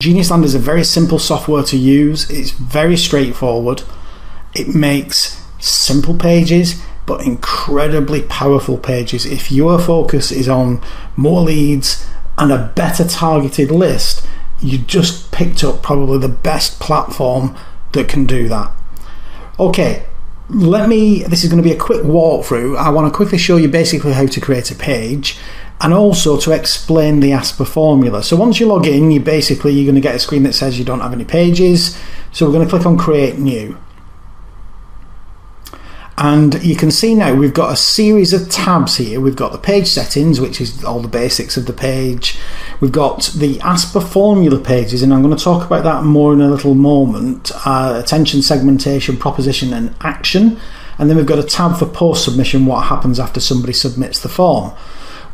Genius Land is a very simple software to use. It's very straightforward. It makes simple pages but incredibly powerful pages. If your focus is on more leads and a better targeted list, you just picked up probably the best platform that can do that. Okay, this is going to be a quick walkthrough. I want to quickly show you basically how to create a page and also to explain the ASPR formula. So once you log in, you're going to get a screen that says you don't have any pages. So we're going to click on Create New. And you can see now we've got a series of tabs here. We've got the page settings, which is all the basics of the page. We've got the ASPR formula pages, and I'm going to talk about that more in a little moment. Attention, segmentation, proposition, and action. And then we've got a tab for post submission, what happens after somebody submits the form.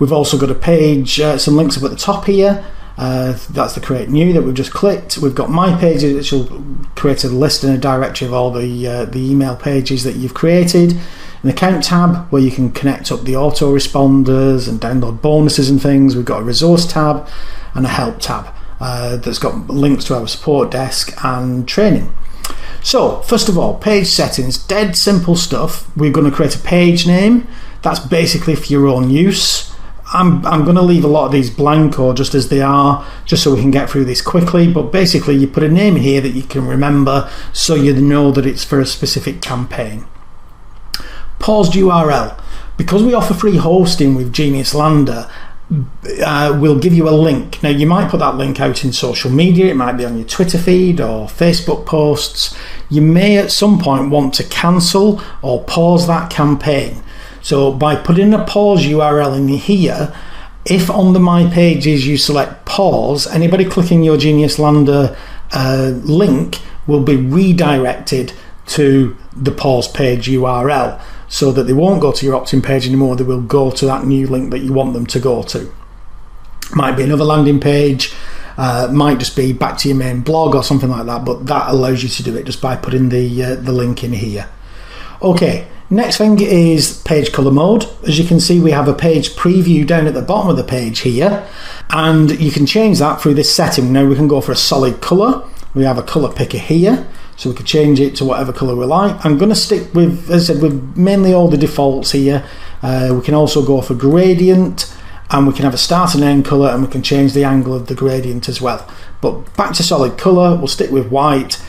We've also got a page, some links up at the top here. That's the Create New that we've just clicked. We've got My Pages, which will create a list and a directory of all the email pages that you've created. An Account tab where you can connect up the autoresponders and download bonuses and things. We've got a Resource tab and a Help tab that's got links to our support desk and training. So first of all, page settings, dead simple stuff. We're going to create a page name. That's basically for your own use. I'm going to leave a lot of these blank or just as they are, just so we can get through this quickly, but basically you put a name in here that you can remember so you know that it's for a specific campaign. Paused URL. Because we offer free hosting with Genius Lander, we'll give you a link. Now you might put that link out in social media, it might be on your Twitter feed or Facebook posts. You may at some point want to cancel or pause that campaign. So by putting a pause URL in here, if on the My Pages you select pause, anybody clicking your Genius Lander link will be redirected to the pause page URL, so that they won't go to your opt-in page anymore. They will go to that new link that you want them to go to. Might be another landing page, might just be back to your main blog or something like that, but that allows you to do it just by putting the link in here. Okay. Next thing is page color mode. As you can see, we have a page preview down at the bottom of the page here, and you can change that through this setting. Now we can go for a solid color. We have a color picker here, so we can change it to whatever color we like. I'm going to stick with, as I said, with mainly all the defaults here. We can also go for gradient, and we can have a start and end color, and we can change the angle of the gradient as well. But back to solid color, we'll stick with white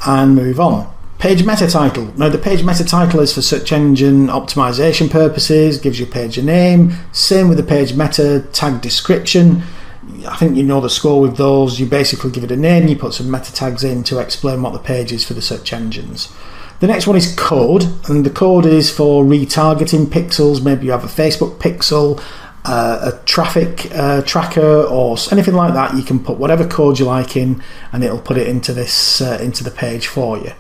and move on. Page meta title. Now the page meta title is for search engine optimization purposes, gives your page a name. Same with the page meta tag description. I think you know the score with those. You basically give it a name, you put some meta tags in to explain what the page is for the search engines. The next one is code, and the code is for retargeting pixels. Maybe you have a Facebook pixel, a traffic tracker or anything like that. You can put whatever code you like in and it'll put it into this into the page for you.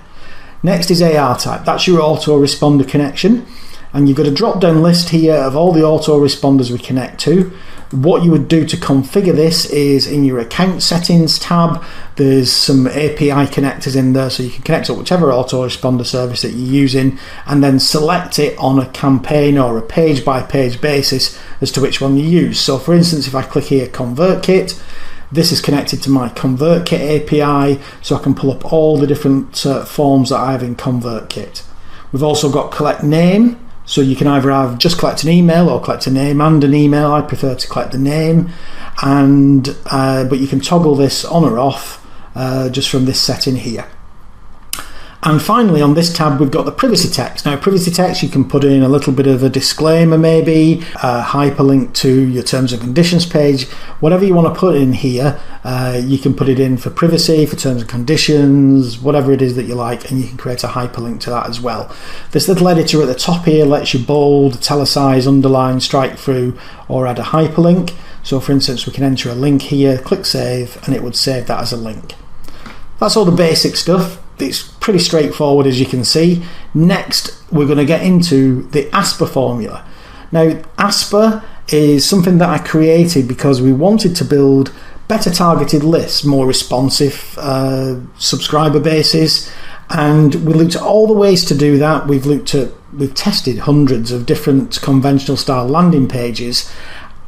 Next is AR type. That's your autoresponder connection, and you've got a drop down list here of all the autoresponders we connect to. What you would do to configure this is in your account settings tab, there's some API connectors in there, so you can connect up whichever autoresponder service that you're using and then select it on a campaign or a page by page basis as to which one you use. So for instance, if I click here ConvertKit, this is connected to my ConvertKit API, so I can pull up all the different forms that I have in ConvertKit. We've also got collect name, so you can either have just collect an email or collect a name and an email. I prefer to collect the name, and but you can toggle this on or off just from this setting here. And finally on this tab we've got the privacy text. Now privacy text, you can put in a little bit of a disclaimer, maybe a hyperlink to your terms and conditions page, whatever you want to put in here. You can put it in for privacy, for terms and conditions, whatever it is that you like, and you can create a hyperlink to that as well. This little editor at the top here lets you bold, italicize, underline, strike through, or add a hyperlink. So for instance, we can enter a link here, click save, and it would save that as a link. That's all the basic stuff. It's pretty straightforward, as you can see. Next, we're going to get into the ASPR formula. Now, ASPR is something that I created because we wanted to build better targeted lists, more responsive subscriber bases, and we looked at all the ways to do that. We've tested hundreds of different conventional style landing pages,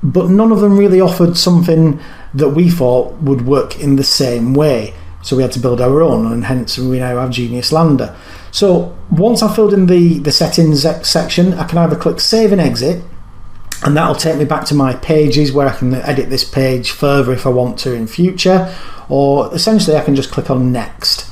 but none of them really offered something that we thought would work in the same way. So we had to build our own, and hence we now have Genius Lander. So once I've filled in the settings section, I can either click Save and Exit, and that'll take me back to my pages where I can edit this page further if I want to in future, or essentially I can just click on Next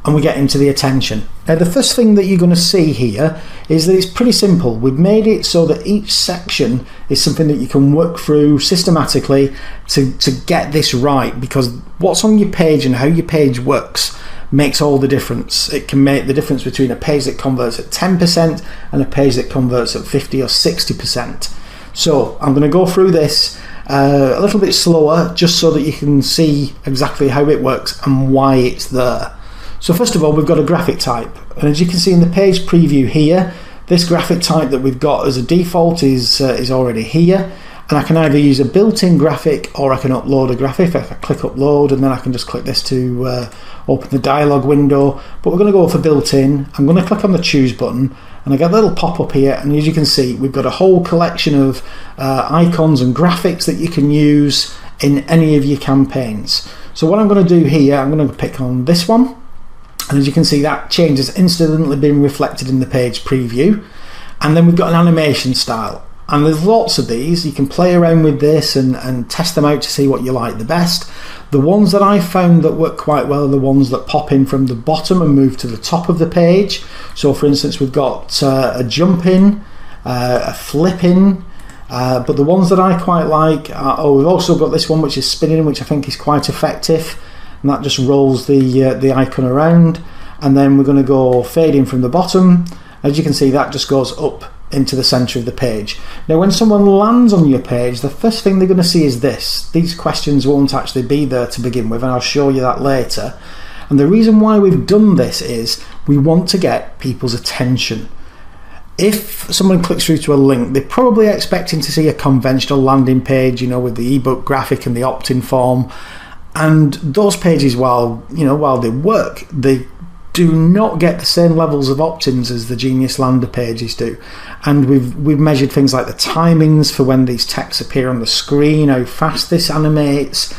and we get into the attention. Now the first thing that you're going to see here is that it's pretty simple. We've made it so that each section is something that you can work through systematically to get this right, because what's on your page and how your page works makes all the difference. It can make the difference between a page that converts at 10% and a page that converts at 50 or 60%. So I'm going to go through this a little bit slower just so that you can see exactly how it works and why it's there. So first of all, we've got a graphic type, and as you can see in the page preview here, this graphic type that we've got as a default is already here, and I can either use a built-in graphic or I can upload a graphic. I can click upload and then I can just click this to open the dialog window, but we're going to go for built-in. I'm going to click on the choose button and I get a little pop-up here, and as you can see we've got a whole collection of icons and graphics that you can use in any of your campaigns. So what I'm going to do here, I'm going to pick on this one, and as you can see that change has instantly been reflected in the page preview. And then we've got an animation style, and there's lots of these. You can play around with this and test them out to see what you like the best. The ones that I found that work quite well are the ones that pop in from the bottom and move to the top of the page. So for instance, we've got a jump in, a flip in, but the ones that I quite like are, we've also got this one which is spinning, which I think is quite effective, and that just rolls the icon around. And then we're going to go fade in from the bottom. As you can see, that just goes up into the center of the page. Now when someone lands on your page, the first thing they're going to see is this. These questions won't actually be there to begin with, and I'll show you that later. And the reason why we've done this is we want to get people's attention. If someone clicks through to a link, they're probably expecting to see a conventional landing page, you know, with the ebook graphic and the opt-in form. And those pages, while they work, they do not get the same levels of opt-ins as the Genius Lander pages do. And we've measured things like the timings for when these texts appear on the screen, how fast this animates.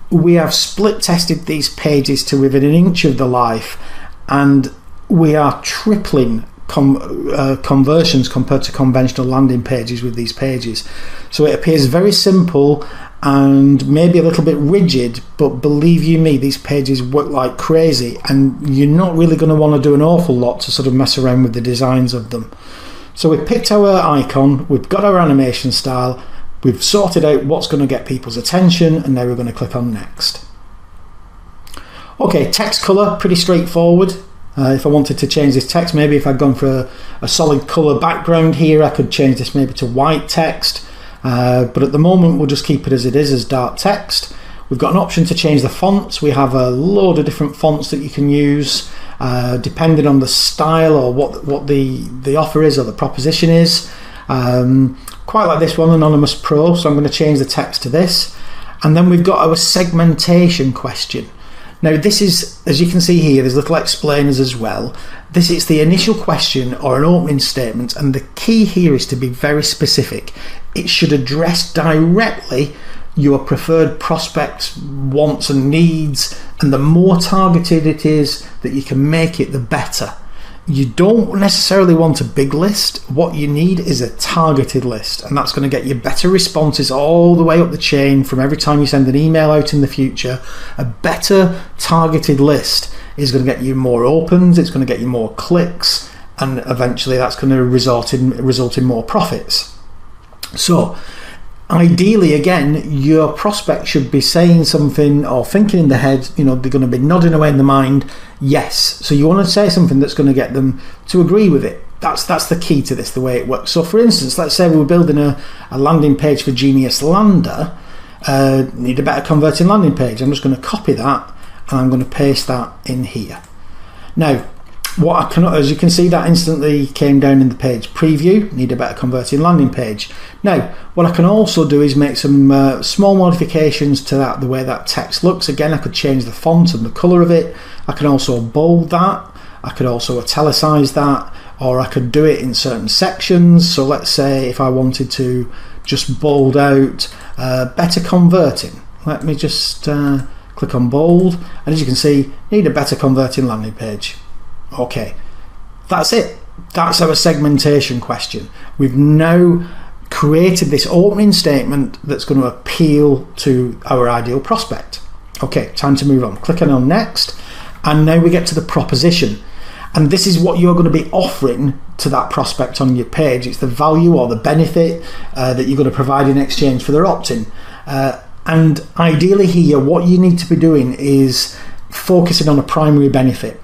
We have split tested these pages to within an inch of the life, and we are tripling conversions compared to conventional landing pages with these pages. So it appears very simple and maybe a little bit rigid, but believe you me, these pages work like crazy, and you're not really going to want to do an awful lot to sort of mess around with the designs of them. So we've picked our icon, we've got our animation style, we've sorted out what's going to get people's attention, and now we're going to click on Next. Okay, text color, pretty straightforward. If I wanted to change this text, maybe if I'd gone for a solid color background here, I could change this maybe to white text. But at the moment we'll just keep it as it is, as dark text. We've got an option to change the fonts. We have a load of different fonts that you can use depending on the style or what the offer is or the proposition is. Quite like this one, Anonymous Pro, so I'm going to change the text to this. And then we've got our segmentation question. Now this is, as you can see here, there's little explainers as well. This is the initial question or an opening statement, and the key here is to be very specific. It should address directly your preferred prospects' wants and needs, and the more targeted it is that you can make it, the better. You don't necessarily want a big list. What you need is a targeted list, and that's going to get you better responses all the way up the chain from every time you send an email out in the future. A better targeted list is going to get you more opens, it's going to get you more clicks, and eventually that's going to result in more profits. So ideally, again, your prospect should be saying something or thinking in the head, you know, they're going to be nodding away in the mind, yes. So you want to say something that's going to get them to agree with it. That's the key to this, the way it works. So for instance, let's say we were building a landing page for Genius Lander, need a better converting landing page. I'm just going to copy that and I'm going to paste that in here. Now, what I cannot, as you can see, that instantly came down in the page preview. Need a better converting landing page. Now, what I can also do is make some small modifications to that, the way that text looks. Again, I could change the font and the color of it. I can also bold that. I could also italicize that, or I could do it in certain sections. So let's say if I wanted to just bold out better converting. Let me just click on bold, and as you can see, need a better converting landing page. Okay, that's it. That's our segmentation question. We've now created this opening statement that's going to appeal to our ideal prospect. Okay, time to move on. Clicking on next, and now we get to the proposition. And this is what you're going to be offering to that prospect on your page. It's the value or the benefit that you're going to provide in exchange for their opt-in. And ideally here, what you need to be doing is focusing on a primary benefit.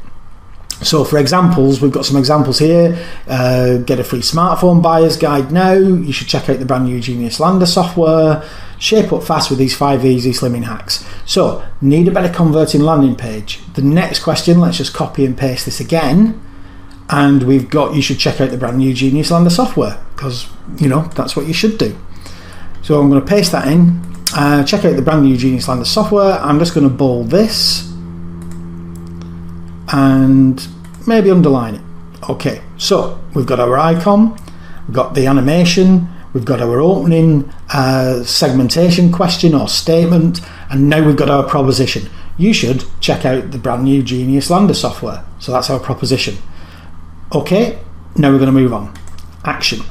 So for examples, we've got some examples here. Get a free smartphone buyer's guide now. You should check out the brand new Genius Lander software. Shape up fast with these 5 easy slimming hacks. So need a better converting landing page. The next question, let's just copy and paste this again. And we've got, you should check out the brand new Genius Lander software, because you know that's what you should do. So I'm going to paste that in. Check out the brand new Genius Lander software. I'm just going to bold this and maybe underline it. Okay, so we've got our icon, we've got the animation, we've got our opening segmentation question or statement, and now we've got our proposition. You should check out the brand new Genius Lander software. So that's our proposition. Okay, now we're going to move on. Action.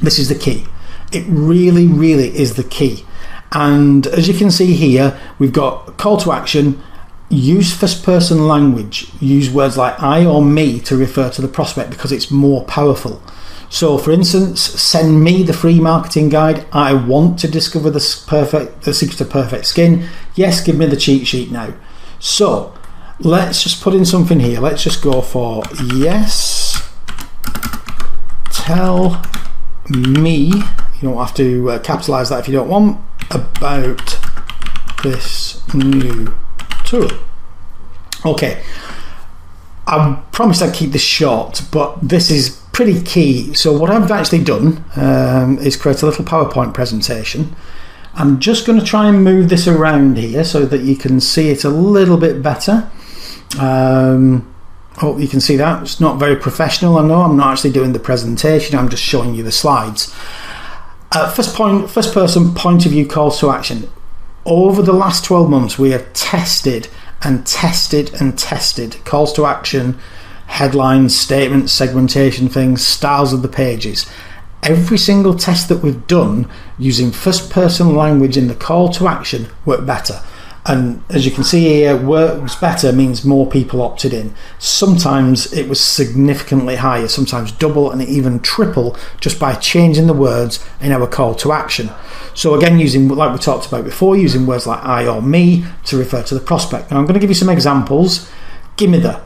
This is the key. It really, really is the key. And as you can see here, we've got call to action. Use first person language. Use words like I or me to refer to the prospect because it's more powerful. So for instance, send me the free marketing guide. I want to discover the secret of perfect skin. Yes, give me the cheat sheet now. So let's just put in something here. Let's just go for yes, tell me. You don't have to capitalize that if you don't want. About this new tool. Okay, I promised I'd keep this short, but this is pretty key. So what I've actually done is create a little PowerPoint presentation. I'm just going to try and move this around here so that you can see it a little bit better. Hope you can see that. It's not very professional, I know. I'm not actually doing the presentation, I'm just showing you the slides. First person point of view calls to action. Over the last 12 months, we have tested and tested and tested calls to action, headlines, statements, segmentation things, styles of the pages. Every single test that we've done using first person language in the call to action worked better. And as you can see here, works better means more people opted in. Sometimes it was significantly higher, sometimes double and even triple, just by changing the words in our call to action. So again, using, like we talked about before, using words like I or me to refer to the prospect. Now I'm going to give you some examples. Give me the.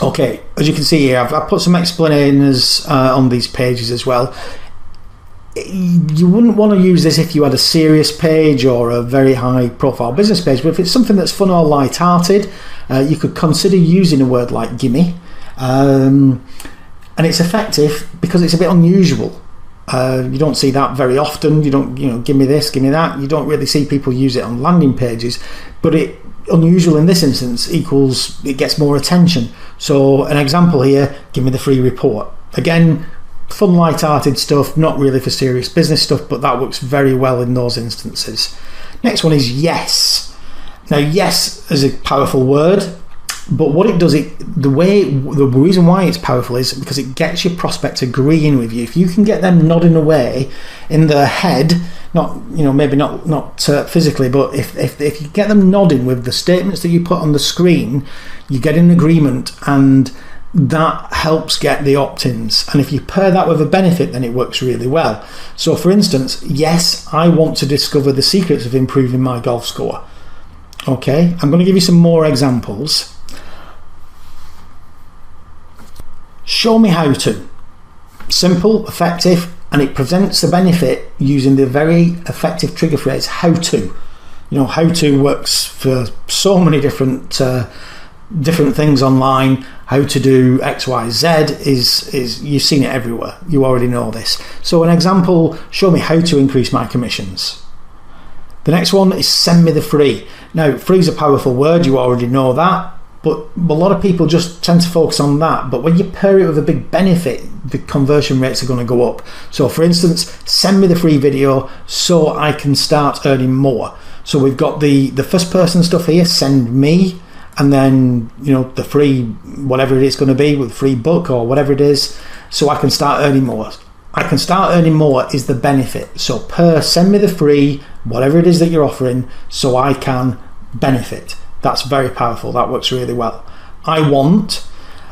Okay, as you can see here, I've put some explainers on these pages as well. You wouldn't want to use this if you had a serious page or a very high profile business page, but if it's something that's fun or light-hearted, you could consider using a word like gimme, and it's effective because it's a bit unusual. You don't see that very often. You don't, give me this, give me that. You don't really see people use it on landing pages, but unusual in this instance equals it gets more attention. So an example here, give me the free report. Again, fun light-hearted stuff, not really for serious business stuff, but that works very well in those instances. Next one is yes. Now yes is a powerful word, but what it does, the reason why it's powerful is because it gets your prospect agreeing with you. If you can get them nodding away in their head, not maybe not physically, but if you get them nodding with the statements that you put on the screen, you get an agreement, and that helps get the opt-ins. And if you pair that with a benefit, then it works really well. So for instance, yes, I want to discover the secrets of improving my golf score. Okay, I'm going to give you some more examples. Show me how to. Simple, effective, and it presents the benefit using the very effective trigger phrase how to. How to works for so many different things online. How to do XYZ is you've seen it everywhere. You already know this. So an example, show me how to increase my commissions. The next one is send me the free. Now, free is a powerful word, you already know that. but a lot of people just tend to focus on that. But when you pair it with a big benefit, the conversion rates are going to go up. So for instance, send me the free video so I can start earning more. So we've got the first person stuff here, send me, and then, you know, the free, whatever it is going to be, with free book or whatever it is, so I can start earning more. I can start earning more is the benefit. So send me the free, whatever it is that you're offering, so I can benefit. That's very powerful. That works really well. I want,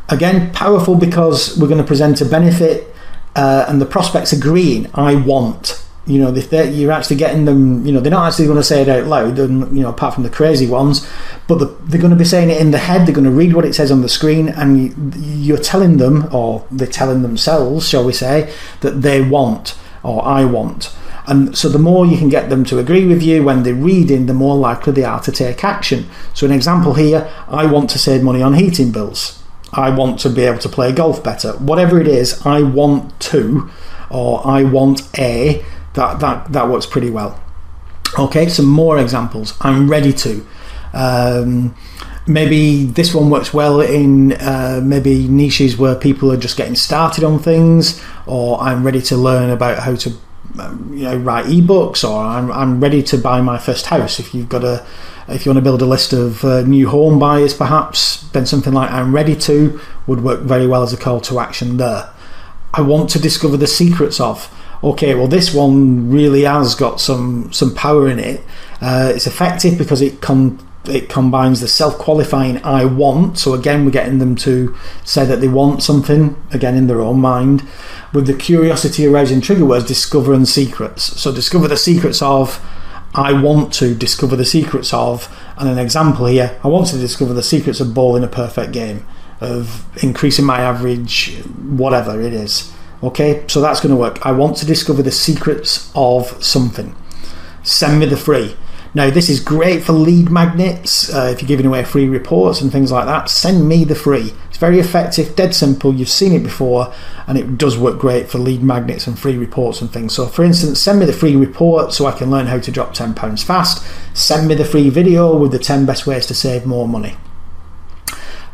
again, powerful because we're going to present a benefit and the prospect's agreeing. I want. You know, if you're actually getting them, you know, they're not actually going to say it out loud, and, you know, apart from the crazy ones, but they're going to be saying it in the head. They're going to read what it says on the screen, and you're telling them, or they're telling themselves, shall we say, that they want, or I want. And so the more you can get them to agree with you when they're reading, the more likely they are to take action. So an example here, I want to save money on heating bills. I want to be able to play golf better. Whatever it is, I want to, or I want a, that works pretty well. Okay, some more examples. I'm ready to. Maybe this one works well in maybe niches where people are just getting started on things, or I'm ready to learn about how to write ebooks, or I'm ready to buy my first house. If you want to build a list of new home buyers, perhaps, then something like I'm ready to would work very well as a call to action there. I want to discover the secrets of. Okay, well, this one really has got some power in it. It's effective because it combines the self-qualifying I want, so again we're getting them to say that they want something, again in their own mind, with the curiosity arousing trigger words, discover and secrets. So discover the secrets of, I want to discover the secrets of, and an example here, I want to discover the secrets of bowling a perfect game, of increasing my average, whatever it is. Okay, so that's going to work. I want to discover the secrets of something. Send me the free. Now this is great for lead magnets, if you're giving away free reports and things like that. Send me the free. It's very effective, dead simple, you've seen it before, and it does work great for lead magnets and free reports and things. So for instance, send me the free report so I can learn how to drop £10 fast. Send me the free video with the 10 best ways to save more money.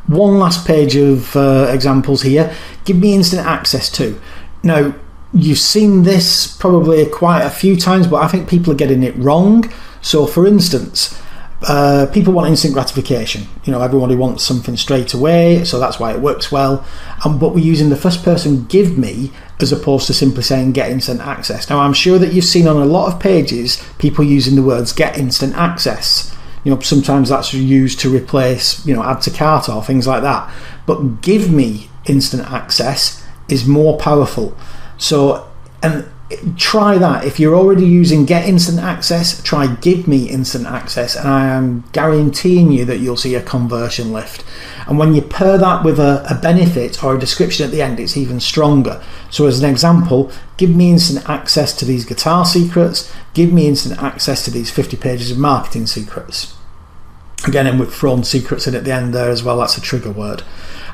One last page of examples here. Give me instant access to. Now, you've seen this probably quite a few times, but I think people are getting it wrong. So for instance, people want instant gratification. You know, everybody wants something straight away, so that's why it works well. But we're using the first person give me as opposed to simply saying get instant access. Now, I'm sure that you've seen on a lot of pages people using the words get instant access. You know, sometimes that's used to replace, you know, add to cart or things like that. But give me instant access is more powerful. So, and try that. If you're already using get instant access, try give me instant access, and I am guaranteeing you that you'll see a conversion lift. And when you pair that with a benefit or a description at the end, it's even stronger. So as an example, give me instant access to these guitar secrets, give me instant access to these 50 pages of marketing secrets. Again, and we've thrown secrets in at the end there as well, that's a trigger word.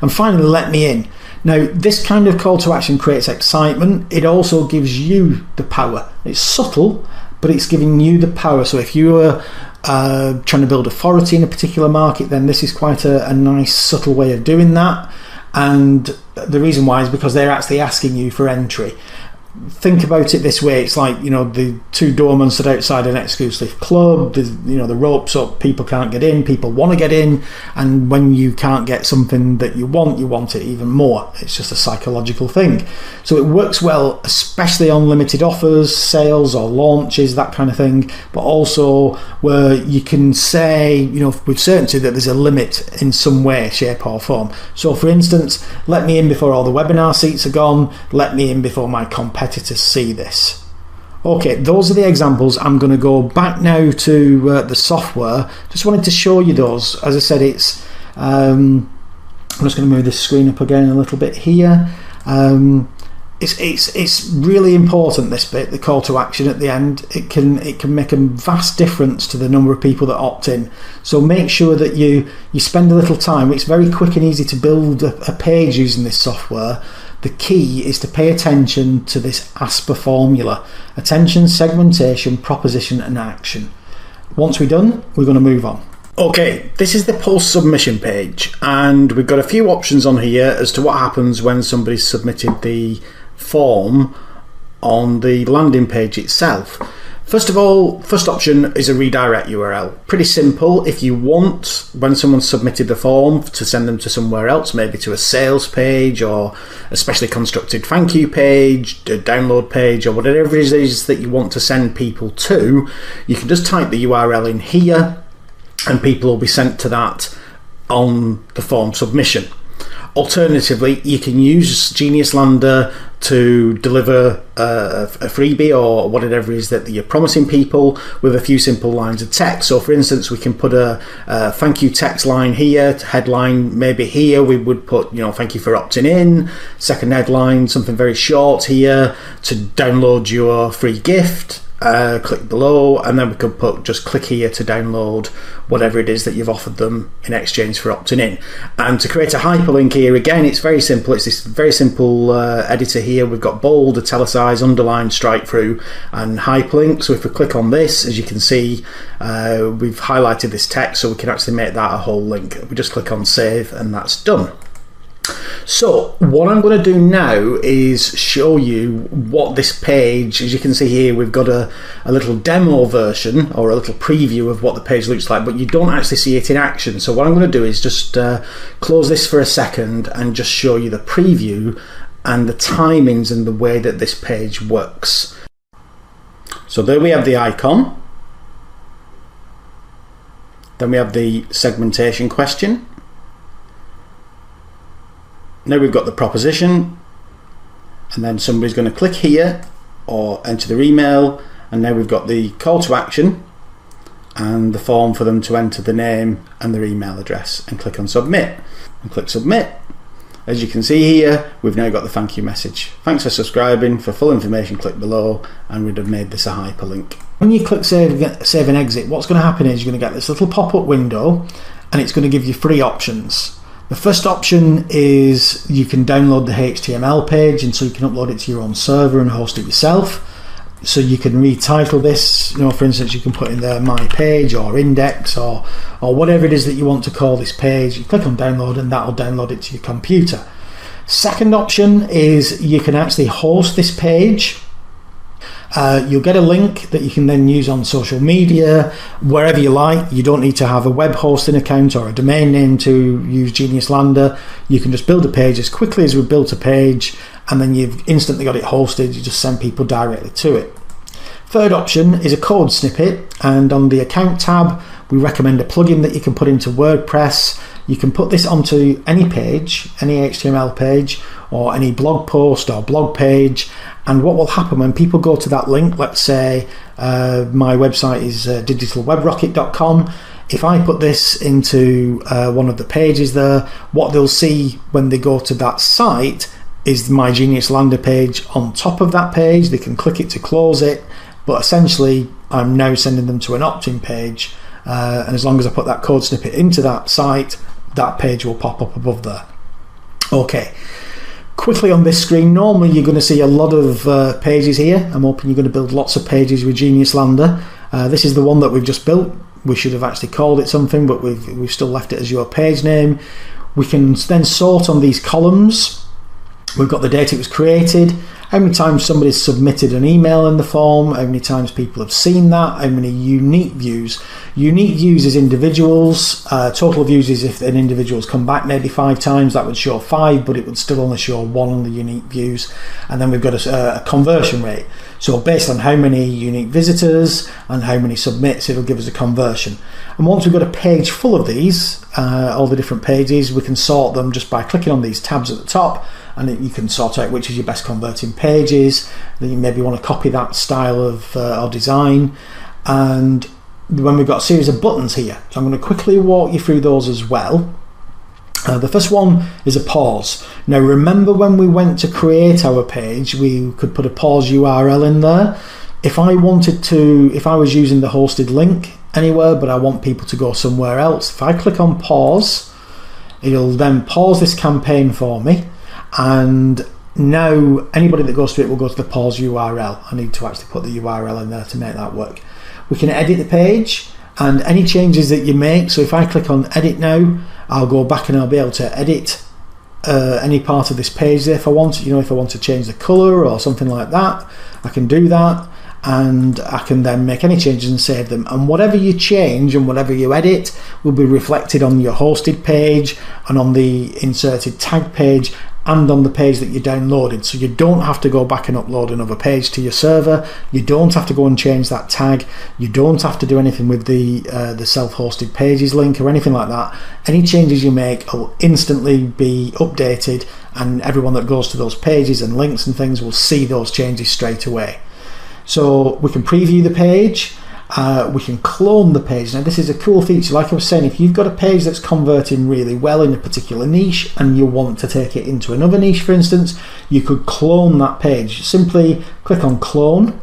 And finally, let me in. Now, this kind of call to action creates excitement. It also gives you the power. It's subtle, but it's giving you the power. So if you are trying to build authority in a particular market, then this is quite a nice, subtle way of doing that. And the reason why is because they're actually asking you for entry. Think about it this way, it's like, you know, the two doormen stood outside an exclusive club, you know, the rope's up, people can't get in, people want to get in, and when you can't get something that you want it even more. It's just a psychological thing. So it works well, especially on limited offers, sales or launches, that kind of thing, but also where you can say, you know, with certainty that there's a limit in some way, shape or form. So for instance, let me in before all the webinar seats are gone, let me in before my competitors see this. Okay, those are the examples. I'm going to go back now to the software. Just wanted to show you those. As I said, it's I'm just going to move this screen up again a little bit here. It's really important, this bit, the call to action at the end. It can make a vast difference to the number of people that opt in. So make sure that you spend a little time. It's very quick and easy to build a page using this software. The key is to pay attention to this ASPR formula: attention, segmentation, proposition and action. Once we're done, we're going to move on. Okay, this is the post submission page, and we've got a few options on here as to what happens when somebody's submitted the form on the landing page itself. First of all, first option is a redirect URL. Pretty simple. If you want, when someone's submitted the form, to send them to somewhere else, maybe to a sales page or a specially constructed thank you page, a download page, or whatever it is that you want to send people to, you can just type the URL in here and people will be sent to that on the form submission. Alternatively, you can use Genius Lander to deliver a freebie or whatever it is that you're promising people with a few simple lines of text. So for instance, we can put a thank you text line here, headline maybe here we would put, you know, thank you for opting in, second headline, something very short here to download your free gift. Click below, and then we could put just click here to download whatever it is that you've offered them in exchange for opting in. And to create a hyperlink here, again, it's very simple. It's this very simple editor here. We've got bold, italicize, underline, strike through, and hyperlink. So if we click on this, as you can see, we've highlighted this text, so we can actually make that a whole link. We just click on save, and that's done. So what I'm going to do now is show you what this page, as you can see here, we've got a little demo version or a little preview of what the page looks like, but you don't actually see it in action. So what I'm going to do is just close this for a second and just show you the preview and the timings and the way that this page works. So there we have the icon. Then we have the segmentation question. Now we've got the proposition, and then somebody's going to click here or enter their email, and now we've got the call to action and the form for them to enter the name and their email address and click on submit, and click submit. As you can see here, we've now got the thank you message. Thanks for subscribing. For full information, click below, and we'd have made this a hyperlink. When you click save and exit, what's going to happen is you're going to get this little pop-up window, and it's going to give you three options. The first option is you can download the HTML page, and so you can upload it to your own server and host it yourself. So you can retitle this, you know, for instance, you can put in there my page or index or whatever it is that you want to call this page. You click on download and that'll download it to your computer. Second option is you can actually host this page. You'll get a link that you can then use on social media, wherever you like. You don't need to have a web hosting account or a domain name to use Genius Lander. You can just build a page as quickly as we've built a page, and then you've instantly got it hosted. You just send people directly to it. Third option is a code snippet, and on the account tab, we recommend a plugin that you can put into WordPress. You can put this onto any page, any HTML page, or any blog post or blog page, and what will happen when people go to that link, let's say my website is digitalwebrocket.com, if I put this into one of the pages there, what they'll see when they go to that site is my Genius Lander page on top of that page. They can click it to close it, but essentially I'm now sending them to an opt-in page, and as long as I put that code snippet into that site, that page will pop up above there. Okay. Quickly on this screen, normally you're going to see a lot of pages here. I'm hoping you're going to build lots of pages with Genius Lander. This is the one that we've just built. We should have actually called it something, but we've still left it as your page name. We can then sort on these columns. We've got the date it was created, how many times somebody's submitted an email in the form, how many times people have seen that, how many unique views. Unique views is individuals, total views is if an individual's come back maybe 5 times, that would show 5, but it would still only show 1 on the unique views. And then we've got a conversion rate. So based on how many unique visitors and how many submits, it'll give us a conversion. And once we've got a page full of these, all the different pages, we can sort them just by clicking on these tabs at the top, and you can sort out which is your best converting pages. Then you maybe want to copy that style of or design. And when we've got a series of buttons here, so I'm going to quickly walk you through those as well. The first one is a pause. Now remember when we went to create our page, we could put a pause URL in there. If I was using the hosted link anywhere, but I want people to go somewhere else, if I click on pause, it'll then pause this campaign for me, and now anybody that goes to it will go to the pause URL. I need to actually put the URL in there to make that work. We can edit the page. and any changes that you make. So if I click on edit now, I'll go back and I'll be able to edit any part of this page there if I want. You know, if I want to change the color or something like that, I can do that, and I can then make any changes and save them. And whatever you change and whatever you edit will be reflected on your hosted page and on the inserted tag page and on the page that you downloaded. So you don't have to go back and upload another page to your server. You don't have to go and change that tag. You don't have to do anything with the self-hosted pages link or anything like that. Any changes you make will instantly be updated, and everyone that goes to those pages and links and things will see those changes straight away. So we can preview the page. We can clone the page. Now this is a cool feature. Like I was saying, if you've got a page that's converting really well in a particular niche and you want to take it into another niche, for instance, you could clone that page. Simply click on clone,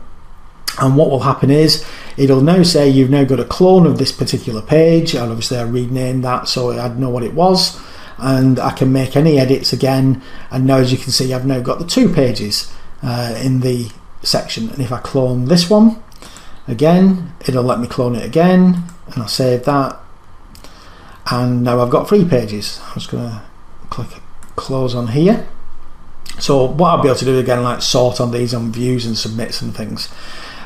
and what will happen is it'll now say you've now got a clone of this particular page, and obviously I renamed that so I'd know what it was, and I can make any edits again. And now, as you can see, I've now got the 2 pages in the section. And if I clone this one again, it'll let me clone it again, and I'll save that, and now I've got 3 pages. I'm just going to click close on here. So what I'll be able to do again, like sort on these on views and submits and things.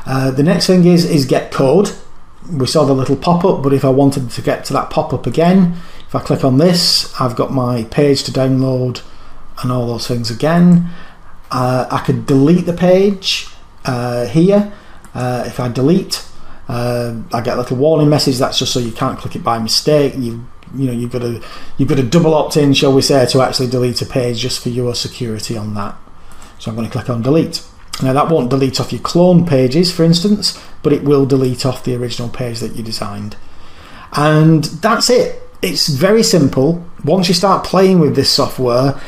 The next thing is get code. We saw the little pop-up, but if I wanted to get to that pop-up again, if I click on this, I've got my page to download and all those things again. I could delete the page here. If I delete, I get a little warning message. That's just so you can't click it by mistake. You've got to double opt in, shall we say, to actually delete a page, just for your security on that. So I'm going to click on delete. Now that won't delete off your clone pages, for instance, but it will delete off the original page that you designed. And that's it. It's very simple. Once you start playing with this software,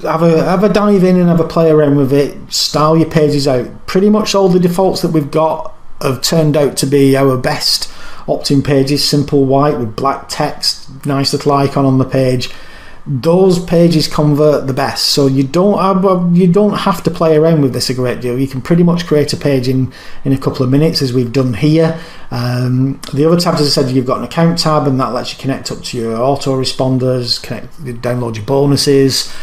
have a dive in and have a play around with it, style your pages out. Pretty much all the defaults that we've got have turned out to be our best opt-in pages. Simple white with black text, nice little icon on the page. Those pages convert the best, so you don't have to play around with this a great deal. You can pretty much create a page in a couple of minutes, as we've done here. The other tabs, as I said, you've got an account tab, and that lets you connect up to your autoresponders, download your bonuses,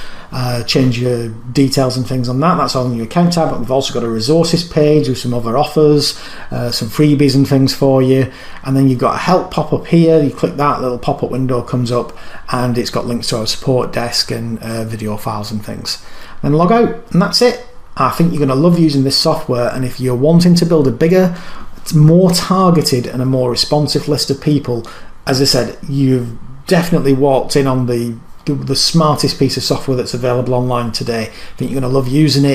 change your details and things on that. That's all in your account tab. But we've also got a resources page with some other offers, some freebies and things for you, and then you've got a help pop-up here. You click that, little pop-up window comes up, and it's got links to our support desk and video files and things. Then log out, and that's it. I think you're going to love using this software, and if you're wanting to build a bigger, more targeted and a more responsive list of people, as I said, you've definitely walked in on the smartest piece of software that's available online today. I think you're going to love using it.